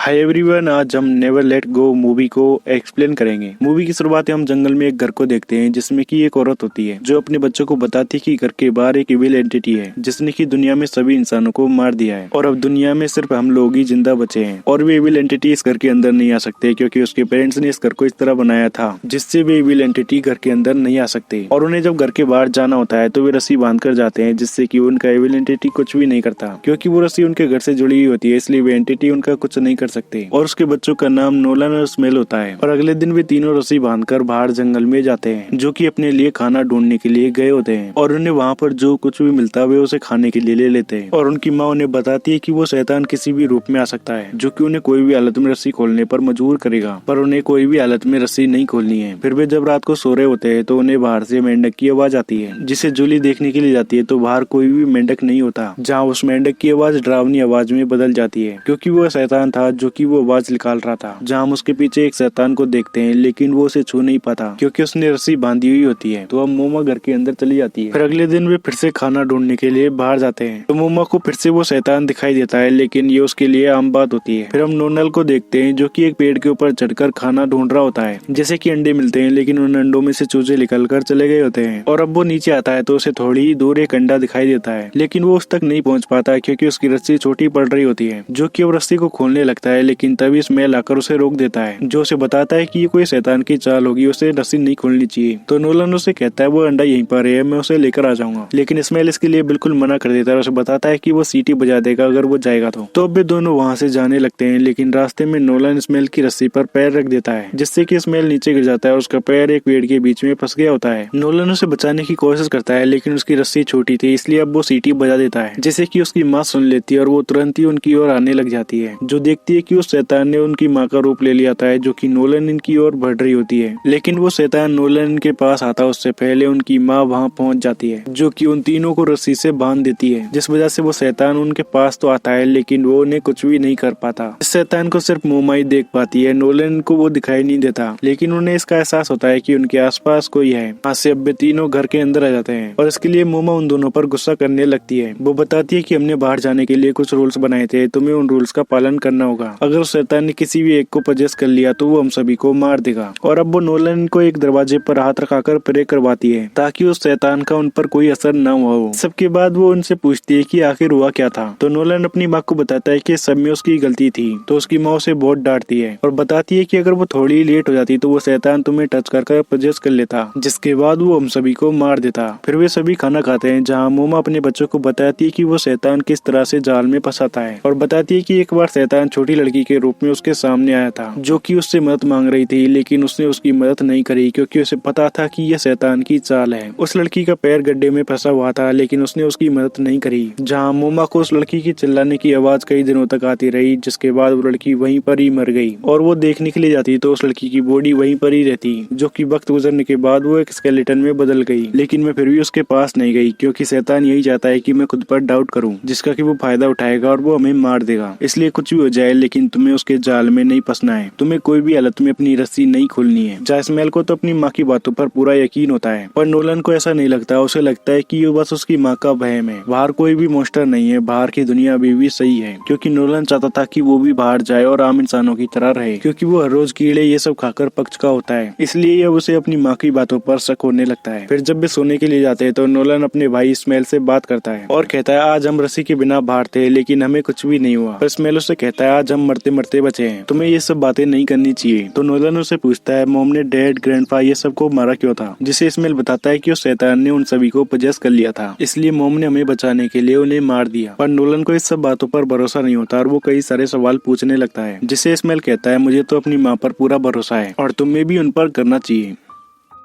Hi everyone, आज हम never let go movie को एक्सप्लेन करेंगे। मूवी की शुरुआत हम जंगल में एक घर को देखते हैं जिसमें कि एक औरत होती है जो अपने बच्चों को बताती है कि घर के बाहर एक इविल एंटिटी है जिसने की दुनिया में सभी इंसानों को मार दिया है और अब दुनिया में सिर्फ हम लोग ही जिंदा बचे हैं और वे इविल एंटिटी इस घर के अंदर नहीं आ सकते क्योंकि उसके पेरेंट्स ने इस घर को इस तरह बनाया था जिससे वे इविल एंटिटी घर के अंदर नहीं आ सकते। और उन्हें जब घर के बाहर जाना होता है तो वे रस्सी बांध कर जाते हैं जिससे कि उनका इविल एंटिटी कुछ भी नहीं करता क्योंकि वो रस्सी उनके घर से जुड़ी हुई होती है, इसलिए वे एंटिटी उनका कुछ नहीं कर सकते। और उसके बच्चों का नाम नोलन और स्मेल होता है। और अगले दिन वे तीनों रस्सी बांधकर बाहर जंगल में जाते हैं जो कि अपने लिए खाना ढूंढने के लिए गए होते हैं और उन्हें वहाँ पर जो कुछ भी मिलता है वे उसे खाने के लिए ले लेते हैं। और उनकी माँ उन्हें बताती है कि वो शैतान किसी भी रूप में आ सकता है जो कि उन्हें कोई भी हालत में रस्सी खोलने पर मजबूर करेगा, पर उन्हें कोई भी हालत में रस्सी नहीं खोलनी है। फिर वे जब रात को सो रहे होते हैं तो उन्हें बाहर से मेंढक की आवाज आती है जिसे जूली देखने के लिए जाती है तो बाहर कोई भी मेंढक नहीं होता, जहाँ उस मेंढक की आवाज डरावनी आवाज में बदल जाती है क्योंकि वो शैतान था जो कि वो आवाज निकाल रहा था। जहाँ हम उसके पीछे एक शैतान को देखते हैं लेकिन वो उसे छू नहीं पाता क्योंकि उसने रस्सी बांधी हुई होती है। तो अब मोमा घर के अंदर चली जाती है। फिर अगले दिन वे फिर से खाना ढूंढने के लिए बाहर जाते हैं तो मोमा को फिर से वो शैतान दिखाई देता है लेकिन ये उसके लिए आम बात होती है। फिर हम नोनल को देखते हैं जो कि एक पेड़ के ऊपर चढ़कर खाना ढूंढ रहा होता है, जैसे कि अंडे मिलते हैं लेकिन उन अंडों में से चूजे निकल कर चले गए होते हैं। और अब वो नीचे आता है तो उसे थोड़ी ही दूर एक अंडा दिखाई देता है लेकिन वो उस तक नहीं पहुंच पाता क्योंकि उसकी रस्सी छोटी पड़ रही होती है, जो कि वो रस्सी को खोलने लगता है लेकिन तभी स्मेल आकर उसे रोक देता है जो उसे बताता है कि ये कोई शैतान की चाल होगी, उसे रस्सी नहीं खोलनी चाहिए। तो नोलन उसे कहता है वो अंडा यहीं पर है, मैं उसे लेकर आ जाऊंगा, लेकिन स्मेल इसके लिए बिल्कुल मना कर देता है और उसे बताता है कि वो सीटी बजा देगा अगर वो जाएगा तो अब वे दोनों वहाँ से जाने लगते हैं लेकिन रास्ते में नोलन स्मेल की रस्सी पर पैर रख देता है जिससे कि स्मेल नीचे गिर जाता है और उसका पैर एक पेड़ के बीच में फंस गया होता है। नोलन उसे बचाने की कोशिश करता है लेकिन उसकी रस्सी छोटी थी इसलिए अब वो सीटी बजा देता है जैसे कि उसकी माँ सुन लेती है और वो तुरंत ही उनकी ओर आने लग जाती है, जो देखती है कि उस शैतान ने उनकी माँ का रूप ले लिया था जो कि नोलन इनकी ओर बढ़ रही होती है। लेकिन वो शैतान नोलन के पास आता उससे पहले उनकी माँ वहाँ पहुँच जाती है जो कि उन तीनों को रस्सी से बांध देती है, जिस वजह से वो शैतान उनके पास तो आता है लेकिन वो उन्हें कुछ भी नहीं कर पाता। इस शैतान को सिर्फ मोमा ही देख पाती है, नोलन को वो दिखाई नहीं देता लेकिन उन्हें इसका एहसास होता है कि उनके आसपास कोई है। वहाँ से अब वे तीनों घर के अंदर आ जाते हैं और इसके लिए मोमा उन दोनों पर गुस्सा करने लगती है। वो बताती है कि हमने बाहर जाने के लिए कुछ रूल्स बनाए थे, तुम्हें उन रूल्स का पालन करना होगा। अगर उस शैतान ने किसी भी एक को पजेस कर लिया तो वो हम सभी को मार देगा। और अब वो नोलन को एक दरवाजे पर हाथ रखाकर प्रे करवाती है ताकि उस शैतान का उन पर कोई असर न हुआ हो। सबके बाद वो उनसे पूछती है कि आखिर हुआ क्या था। तो नोलन अपनी माँ को बताता है कि सब में उसकी गलती थी। तो उसकी माँ उसे बहुत डांटती है और बताती है कि अगर वो थोड़ी लेट हो जाती तो वो शैतान तुम्हें टच कर पजेस कर लेता, जिसके बाद वो हम सभी को मार देता। फिर वे सभी खाना खाते हैं जहाँ मोमा अपने बच्चों को बताती है कि वो शैतान किस तरह से जाल में फंसाता है और बताती है कि एक बार शैतान छोटी लड़की के रूप में उसके सामने आया था जो कि उससे मदद मांग रही थी लेकिन उसने उसकी मदद नहीं करी क्योंकि उसे पता था कि यह शैतान की चाल है। उस लड़की का पैर गड्ढे में फंसा हुआ था लेकिन उसने उसकी मदद नहीं करी, जहाँ मोमा को उस लड़की की चिल्लाने की आवाज कई दिनों तक आती रही, जिसके बाद वो लड़की वहीं पर ही मर गई। और वो देखने के लिए जाती तो उस लड़की की बॉडी वहीं पर ही रहती, जो कि वक्त गुजरने के बाद वो एक स्केलेटन में बदल गई। लेकिन मैं फिर भी उसके पास नहीं गई क्योंकि शैतान यही चाहता है कि मैं खुद पर डाउट करूं, जिसका कि वो फायदा उठाएगा और वो हमें मार देगा। इसलिए कुछ भी हो जाए लेकिन तुम्हें उसके जाल में नहीं फंसना है, तुम्हें कोई भी हालत में अपनी रस्सी नहीं खोलनी है। जास्मेल को तो अपनी माँ की बातों पर पूरा यकीन होता है पर नोलन को ऐसा नहीं लगता। उसे लगता है कि ये बस उसकी माँ का वहम है, बाहर कोई भी मॉन्स्टर नहीं है, बाहर की दुनिया अभी भी सही है। क्योंकि नोलन चाहता था कि वो भी बाहर जाए और आम इंसानों की तरह रहे, क्योंकि वो हर रोज कीड़े ये सब खाकर पक चुका होता है। इसलिए अब उसे अपनी माँ की बातों पर शक होने लगता है। फिर जब वे सोने के लिए जाते हैं तो नोलन अपने भाई स्मेल से बात करता है और कहता है आज हम रस्सी के बिना बाहर थे लेकिन हमें कुछ भी नहीं हुआ। पर स्मेल उससे कहता है आज हम मरते मरते बचे हैं, तुम्हें ये सब बातें नहीं करनी चाहिए। तो नोलन उससे पूछता है मोम ने डैड ग्रैंडपा ये सब को मारा क्यों था, जिसे स्मेल बताता है कि उस शैतान ने उन सभी को पजेस कर लिया था, इसलिए मोम ने हमें बचाने के लिए उन्हें मार दिया। पर नोलन को इस सब बातों पर भरोसा नहीं होता और वो कई सारे सवाल पूछने लगता है, जिसे स्मेल कहता है मुझे तो अपनी माँ पर पूरा भरोसा है और तुम्हें भी उन पर करना चाहिए।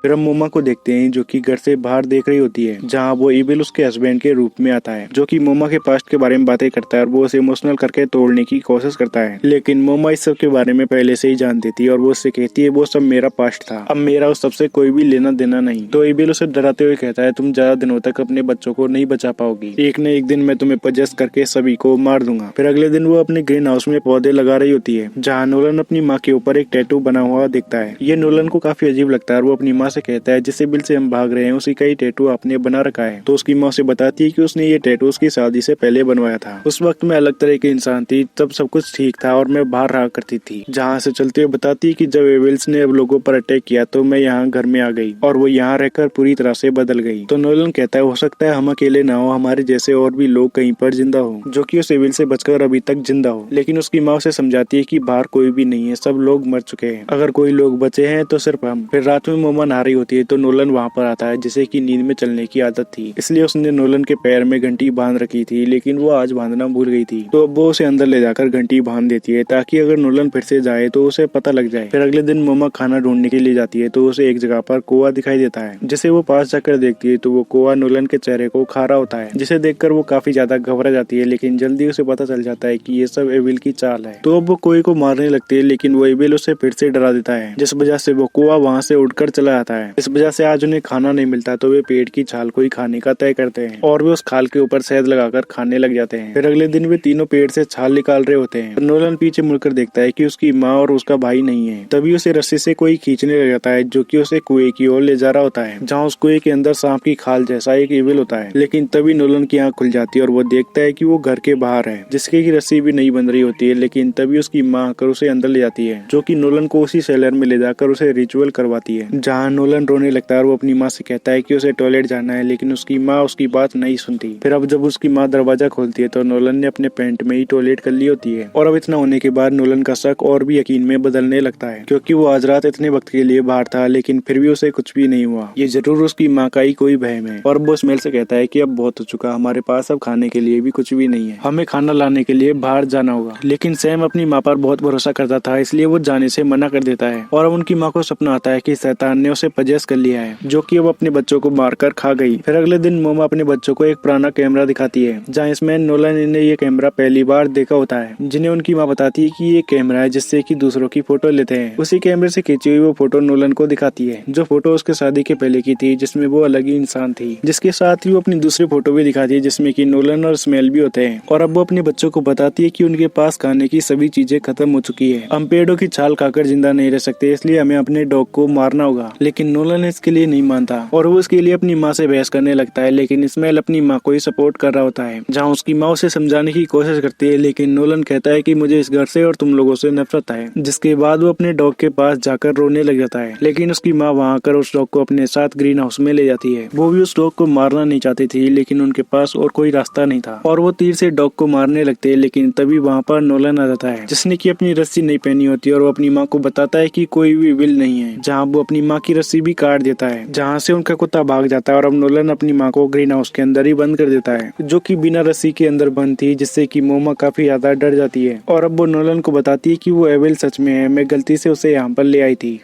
फिर हम मोमा को देखते हैं जो कि घर से बाहर देख रही होती है, जहाँ वो इविल उसके हस्बैंड के रूप में आता है, जो कि मोमा के पास्ट के बारे में बातें करता है और वो उसे इमोशनल करके तोड़ने की कोशिश करता है। लेकिन मोमा इस सब के बारे में पहले से ही जानती थी और वो उससे कहती है वो सब मेरा पास्ट था, अब मेरा उस सबसे कोई भी लेना देना नहीं। तो इविल उसे डराते हुए कहता है तुम ज्यादा दिनों तक अपने बच्चों को नहीं बचा पाओगी, एक न एक दिन मैं तुम्हें पजेस्ट करके सभी को मार दूंगा। फिर अगले दिन वो अपने ग्रीन हाउस में पौधे लगा रही होती है, जहाँ नोलन अपनी माँ के ऊपर एक टैटू बना हुआ दिखता है। ये नोलन को काफी अजीब लगता है और वो अपनी माँ माँ से कहता है जिस बिल से हम भाग रहे हैं उसी का ही टैटू आपने बना रखा है। तो उसकी माँ उसे बताती है कि उसने ये टैटू उसकी शादी से पहले बनवाया था। उस वक्त मैं अलग तरह की इंसान थी, तब सब कुछ ठीक था और मैं बाहर रहा करती थी। जहाँ से चलते हुए बताती है कि जब एविल्स ने अब लोगों पर अटैक किया तो मैं यहाँ घर में आ गई और वो यहाँ रहकर पूरी तरह से बदल गई। तो नोलन कहता है हो सकता है हम अकेले ना हो, हमारे जैसे और भी लोग कहीं पर जिंदा हो जो कि उस एविल से बचकर अभी तक जिंदा हो। लेकिन उसकी माँ उसे समझाती है कि बाहर कोई भी नहीं है, सब लोग मर चुके हैं, अगर कोई लोग बचे हैं तो सिर्फ हम। फिर रात में मोमा नहा रही होती है तो नोलन वहाँ पर आता है जिसे की नींद में चलने की आदत थी, इसलिए उसने नोलन के पैर में घंटी बांध रखी थी, लेकिन वो आज बांधना भूल गई थी। तो अब वो उसे अंदर ले जाकर घंटी बांध देती है ताकि अगर नोलन फिर से जाए तो उसे पता लग जाए। फिर अगले दिन मोमा खाना ढूंढने के लिए जाती है तो उसे एक जगह पर कोआ दिखाई देता है, जिसे वो पास जाकर देखती है तो वो कोआ नोलन के चेहरे को खा रहा होता है, जिसे देखकर वो काफी ज्यादा घबरा जाती है। लेकिन जल्दी उसे पता चल जाता है कि ये सब एविल की चाल है। तो अब वो कोई को मारने लगती है, लेकिन वो एविल उसे फिर से डरा देता है, जिस वजह से वो कोआ वहाँ से उड़कर चला जाता है। इस वजह से आज उन्हें खाना नहीं मिलता तो वे पेट की छाल को ही खाने का तय करते हैं और वे उस खाल के ऊपर शहद लगाकर खाने लग जाते हैं। फिर अगले दिन वे तीनों पेट से छाल निकाल रहे होते हैं। नोलन पीछे मुड़कर देखता है कि उसकी माँ और उसका भाई नहीं है। तभी उसे रस्सी से कोई खींचने लग जाता है जो कि उसे कुएं की ओर ले जा रहा होता है, जहाँ उस कुएं के अंदर सांप की खाल जैसा एक एविल होता है। लेकिन तभी नोलन की आंख खुल जाती है और वो देखता है कि वो घर के बाहर है, जिसके की रस्सी भी नहीं बंध रही होती है। लेकिन तभी उसकी माँ आकर उसे अंदर ले जाती है, जो कि नोलन को उसी सेलर में ले जाकर उसे रिचुअल करवाती है, जहाँ नोलन रोने लगता है और वो अपनी माँ से कहता है कि उसे टॉयलेट जाना है, लेकिन उसकी माँ उसकी बात नहीं सुनती। फिर अब जब उसकी माँ दरवाजा खोलती है तो नोलन ने अपने पैंट में ही टॉयलेट कर ली होती है। और अब इतना होने के बाद नोलन का शक और भी यकीन में बदलने लगता है, क्योंकि वो आज रात इतने वक्त के लिए बाहर था लेकिन फिर भी उसे कुछ भी नहीं हुआ। ये जरूर उसकी माँ का ही कोई वहम है। और वो स्मेल से कहता है कि अब बहुत हो चुका, हमारे पास अब खाने के लिए भी कुछ भी नहीं है, हमें खाना लाने के लिए बाहर जाना होगा। लेकिन सैम अपनी माँ पर बहुत भरोसा करता था, इसलिए वो जाने से मना कर देता है। और अब उनकी माँ को सपना आता है कि शैतान ने उसे पजेस कर लिया है, जो कि अब अपने बच्चों को मारकर खा गई। फिर अगले दिन मोमा अपने बच्चों को एक पुराना कैमरा दिखाती है, जहाँ इसमें नोलन ने ये कैमरा पहली बार देखा होता है, जिन्हें उनकी माँ बताती है कि ये कैमरा है जिससे कि दूसरों की फोटो लेते हैं। उसी कैमरे से खींची हुई वो फोटो नोलन को दिखाती है, जो फोटो उसके शादी के पहले की थी, जिसमें वो अलग ही इंसान थी। जिसके साथ ही वो अपनी दूसरी फोटो भी दिखाती है जिसमें कि नोलन और स्मेल भी होते हैं। और अब वो अपने बच्चों को बताती है कि उनके पास खाने की सभी चीजें खत्म हो चुकी है, हम पेड़ों की छाल खाकर जिंदा नहीं रह सकते, इसलिए हमें अपने डॉग को मारना होगा। लेकिन नोलन इसके लिए नहीं मानता और वो इसके लिए अपनी माँ से बहस करने लगता है, लेकिन स्मेल अपनी माँ को ही सपोर्ट कर रहा होता है, जहाँ उसकी माँ उसे समझाने की कोशिश करती है। लेकिन नोलन कहता है कि मुझे इस घर से और तुम लोगों से नफरत है, जिसके बाद वो अपने डॉग के पास जाकर रोने लग जाता है। लेकिन उसकी माँ वहाँ आकर उस डॉग को अपने साथ ग्रीन हाउस में ले जाती है। वो भी उस डॉग को मारना नहीं चाहती थी, लेकिन उनके पास और कोई रास्ता नहीं था और वो तीर से डॉग को मारने लगते हैं। लेकिन तभी वहाँ पर नोलन आ जाता है, जिसने की अपनी रस्सी नहीं पहनी होती, और वो अपनी माँ को बताता है कि कोई भी विल नहीं है, जहाँ वो अपनी माँ की रस्सी भी काट देता है, जहाँ से उनका कुत्ता भाग जाता है। और अब नोलन अपनी माँ को ग्रीन हाउस के अंदर ही बंद कर देता है, जो कि बिना रस्सी के अंदर बंद थी, जिससे कि मोमा काफी ज्यादा डर जाती है। और अब वो नोलन को बताती है कि वो एविल सच में है, मैं गलती से उसे यहाँ पर ले आई थी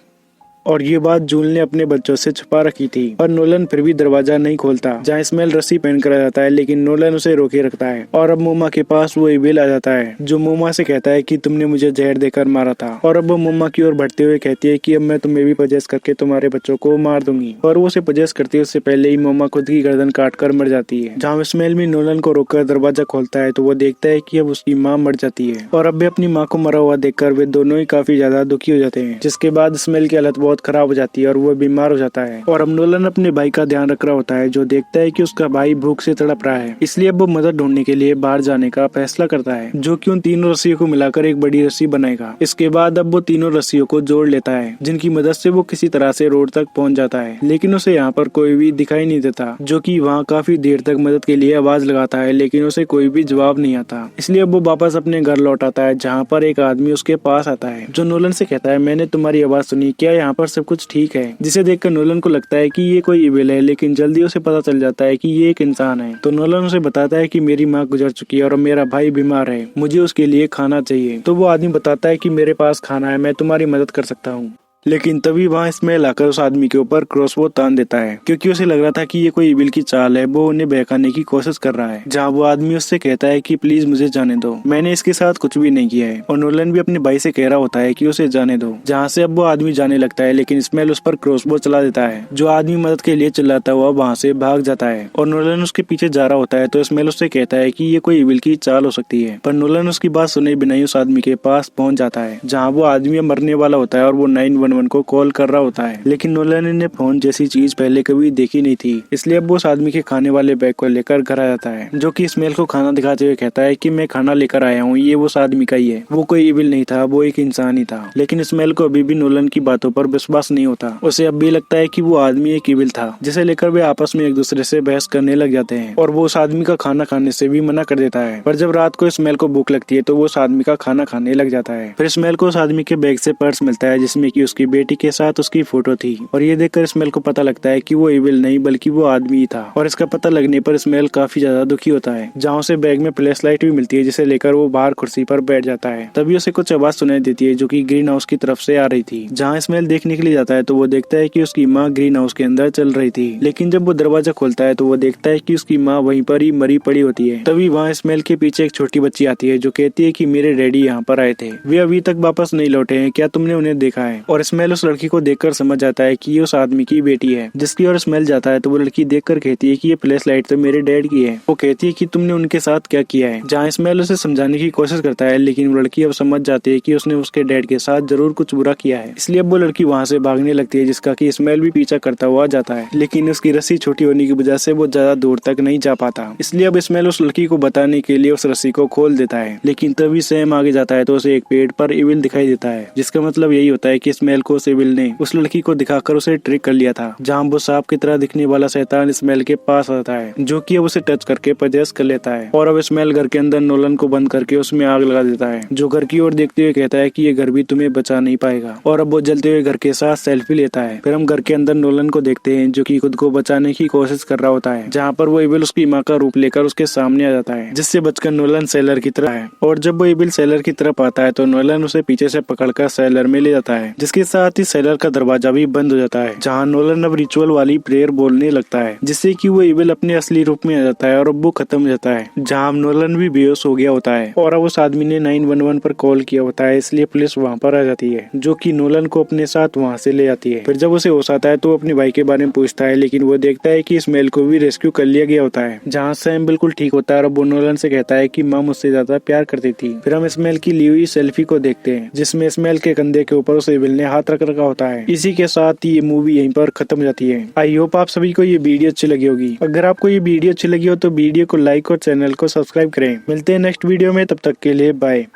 और ये बात जूल ने अपने बच्चों से छुपा रखी थी। पर नोलन फिर भी दरवाजा नहीं खोलता, जहाँ स्मेल रस्सी पहन कर आ जाता है, लेकिन नोलन उसे रोके रखता है। और अब मोमा के पास वो एविल आ जाता है, जो मोमा से कहता है कि तुमने मुझे जहर देकर मारा था। और अब वो मोमा की ओर बढ़ते हुए कहती है कि अब मैं तुम्हें भी पजेस करके तुम्हारे बच्चों को मार दूंगी। और वो उसे पजेस करती है उससे पहले ही मोमा खुद की गर्दन काट कर मर जाती है। जहाँ स्मेल भी नोलन को रोककर दरवाजा खोलता है तो वो देखता है कि अब उसकी माँ मर जाती है। और अब भी अपनी माँ को मरा हुआ देखकर वे दोनों ही काफी ज्यादा दुखी हो जाते हैं, जिसके बाद स्मेल की हालत बहुत खराब हो जाती है और वो बीमार हो जाता है। और अब नोलन अपने भाई का ध्यान रख रहा होता है, जो देखता है कि उसका भाई भूख से तड़प रहा है, इसलिए अब वो मदद ढूंढने के लिए बाहर जाने का फैसला करता है, जो कि उन तीनों रस्सियों को मिलाकर एक बड़ी रस्सी बनाएगा। इसके बाद अब वो तीनों रस्सियों को जोड़ लेता है, जिनकी मदद से वो किसी तरह से रोड तक पहुंच जाता है। लेकिन उसे यहाँ पर कोई भी दिखाई नहीं देता, जो कि वहाँ काफी देर तक मदद के लिए आवाज लगाता है, लेकिन उसे कोई भी जवाब नहीं आता। इसलिए अब वो वापस अपने घर लौट आता है, जहाँ पर एक आदमी उसके पास आता है, जो नोलन से कहता है मैंने तुम्हारी आवाज सुनी, क्या यहाँ पर सब कुछ ठीक है? जिसे देखकर नोलन को लगता है कि ये कोई इविल है, लेकिन जल्दी उसे पता चल जाता है कि ये एक इंसान है। तो नोलन उसे बताता है कि मेरी माँ गुजर चुकी है और मेरा भाई बीमार है, मुझे उसके लिए खाना चाहिए। तो वो आदमी बताता है कि मेरे पास खाना है, मैं तुम्हारी मदद कर सकता हूँ। लेकिन तभी वहाँ स्मेल आकर उस आदमी के ऊपर क्रॉसबो तान देता है, क्योंकि उसे लग रहा था कि ये कोई इविल की चाल है, वो उन्हें बहकाने की कोशिश कर रहा है। जहाँ वो आदमी उससे कहता है कि प्लीज मुझे जाने दो, मैंने इसके साथ कुछ भी नहीं किया है। और नोलन भी अपने भाई से कह रहा होता है कि उसे जाने दो, जहाँ से अब वो आदमी जाने लगता है, लेकिन स्मेल उस पर क्रॉसबो चला देता है। जो आदमी मदद के लिए चिल्लाता हुआ वहाँ से भाग जाता है और नोलन उसके पीछे जा रहा होता है। तो स्मेल उससे कहता है कि ये कोई इविल की चाल हो सकती है, पर नोलन उसकी बात सुने बिना ही उस आदमी के पास पहुंच जाता है, जहाँ वो आदमी मरने वाला होता है और वो 911 911 को कॉल कर रहा होता है, लेकिन नोलन ने फोन जैसी चीज पहले कभी देखी नहीं थी, इसलिए अब वो उस आदमी के खाने वाले बैग को लेकर घर आ जाता है, जो कि स्मेल को खाना दिखाते हुए कहता है कि मैं खाना लेकर आया हूँ, ये वो उस आदमी का ही है। वो कोई इविल नहीं था, वो एक इंसान ही था। लेकिन स्मेल को अभी भी नोलन की बातों पर विश्वास नहीं होता। उसे अब भी लगता है कि वो आदमी एक इविल था, जिसे लेकर वे आपस में एक दूसरे से बहस करने लग जाते हैं और वो उस आदमी का खाना खाने से भी मना कर देता है। पर जब रात को स्मेल को भूख लगती है तो वो उस आदमी का खाना खाने लग जाता है। फिर स्मेल को उस आदमी के बैग से पर्स मिलता है, जिसमें कि उसकी बेटी के साथ उसकी फोटो थी, और ये देखकर स्मेल को पता लगता है कि वो इविल नहीं बल्कि वो आदमी ही था। और इसका पता लगने पर स्मेल काफी ज्यादा दुखी होता है, जहाँ उसे बैग में फ्लैश लाइट भी मिलती है, जिसे लेकर वो बाहर कुर्सी पर बैठ जाता है। तभी उसे कुछ आवाज सुनाई देती है, जो कि ग्रीन हाउस की तरफ से आ रही थी। जहाँ स्मेल देखने के लिए जाता है तो वो देखता है कि उसकी माँ ग्रीन हाउस के अंदर चल रही थी, लेकिन जब वो दरवाजा खोलता है तो वो देखता है कि उसकी माँ वहीं पर ही मरी पड़ी होती है। तभी वहाँ स्मेल के पीछे एक छोटी बच्ची आती है, जो कहती है कि मेरे डैडी यहाँ पर आए थे, वे अभी तक वापस नहीं लौटे हैं, क्या तुमने उन्हें देखा है? और स्मेल उस लड़की को देखकर समझ जाता है कि ये उस आदमी की बेटी है, जिसकी ओर स्मेल जाता है तो वो लड़की देखकर कहती है कि ये फ्लैश लाइट तो मेरे डैड की है। वो कहती है कि तुमने उनके साथ क्या किया है? जहाँ स्मेल उसे समझाने की कोशिश करता है, लेकिन वो लड़की अब समझ जाती है कि उसने उसके डैड के साथ जरूर कुछ बुरा किया है, इसलिए अब वो लड़की वहाँ से भागने लगती है, जिसका कि स्मेल भी पीछा करता हुआ जाता है। लेकिन उसकी रस्सी छोटी होने की वजह से वो ज्यादा दूर तक नहीं जा पाता, इसलिए अब स्मेल उस लड़की को बताने के लिए उस रस्सी को खोल देता है। लेकिन तभी सैम आगे जाता है तो उसे एक पेड़ पर इविल दिखाई देता है, जिसका मतलब यही होता है कि स्मेल को उस इविल ने उस लड़की को दिखाकर उसे ट्रिक कर लिया था। जहाँ वो सांप की तरह दिखने वाला शैतान स्मेल के पास आता है, जो कि अब उसे टच करके पजेस कर लेता है, और अब स्मेल घर के अंदर नोलन को बंद करके उसमें आग लगा देता है, जो घर की ओर देखते हुए कहता है कि ये घर भी तुम्हें बचा नहीं पाएगा। और अब वो जलते हुए घर के साथ सेल्फी लेता है। फिर हम घर के अंदर नोलन को देखते हैं, जो कि खुद को बचाने की कोशिश कर रहा होता है, जहाँ पर वो इविल उसकी माँ का रूप लेकर उसके सामने आ जाता है, जिससे बचकर नोलन सेलर की तरफ है। और जब वो इविल सेलर की तरफ आता है तो नोलन उसे पीछे से पकड़कर सेलर में ले जाता है, जिसके साथ ही सेलर का दरवाजा भी बंद हो जाता है, जहाँ नोलन अब रिचुअल वाली प्रेयर बोलने लगता है, जिससे कि वो इविल अपने असली रूप में आ जाता है और अब वो खत्म हो जाता है। जहाँ नोलन भी बेहोश हो गया होता है और अब उस आदमी ने 911 पर कॉल किया होता है, इसलिए पुलिस वहाँ पर आ जाती है, जो कि नोलन को अपने साथ वहाँ से ले जाती है। फिर जब उसे होश आता है तो वो अपने भाई के बारे में पूछता है, लेकिन वो देखता है कि स्मेल को भी रेस्क्यू कर लिया गया होता है, जहाँ सैम बिल्कुल ठीक होता है और वो नोलन से कहता है कि माँ मुझसे ज्यादा प्यार करती थी। फिर हम स्मेल की ली हुई सेल्फी को देखते हैं, जिसमें स्मेल के कंधे के ऊपर उस इविल ने हाथ रख रखा होता है। इसी के साथ ये मूवी यहीं पर खत्म हो जाती है। आई होप आप सभी को ये वीडियो अच्छी लगी होगी। अगर आपको ये वीडियो अच्छी लगी हो तो वीडियो को लाइक और चैनल को सब्सक्राइब करें। मिलते हैं नेक्स्ट वीडियो में, तब तक के लिए बाय।